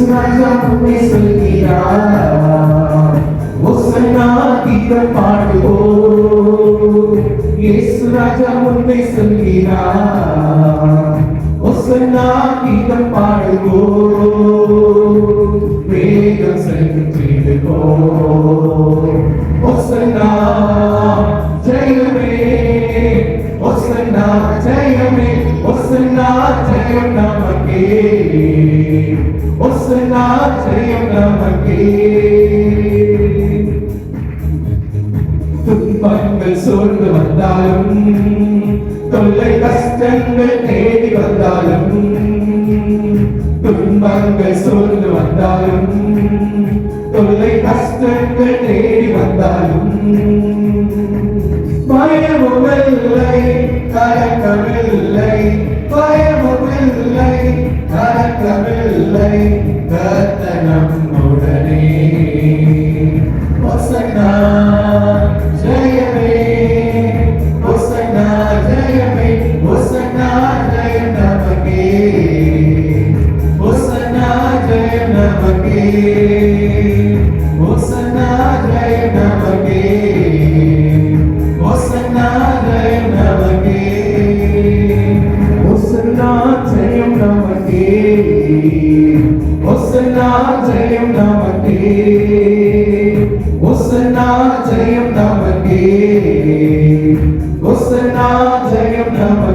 ராஜா உன்னை சொல்கிறார், ஒசன்னா கீதம் பாடுவோம். இயேசு ராஜா உன்னை சொல்கிறார், ஒசன்னா கீதம் பாடுவோம். வேகம் செலுத்திடுவோம். ஒசன்னா ஜெயமே, ஒசன்னா ஜெயமே, ஒசன்னா ஜெயம் நமக்கே, ஒசன்னா ஜெயம் நமக்கே. துன்பங்கள் சூழ்ந்து வந்தாலும், தொல்லை கஷ்டங்கள் தேடி வந்தாலும், துன்பங்கள் சூழ்ந்து வந்தாலும், தொல்லை கஷ்டங்கள் தேடி வந்தாலும், பயமுமில்லை கலக்கமில்லை, பயமுமில்லை கலக்கமில்லை, கர்த்தர் நம்முடனே. ஒசன்னா ஜெயமே, ஒசன்னா ஜெயமே, ஒசன்னா ஜெயம் நமக்கே, ஒசன்னா ஜெயம் நமக்கே, ஒசன்னா ஜெயம் நமக்கே, ஒசன்னா ஜெயம் நமக்கே, ஒசன்னா ஜெயம் நமக்கே, ஒசன்னா ஜெயம் நமக்கே, ஒசன்னா ஜெயம் நமக்கே, ஒசன்னா ஜெயம் நமக்கே.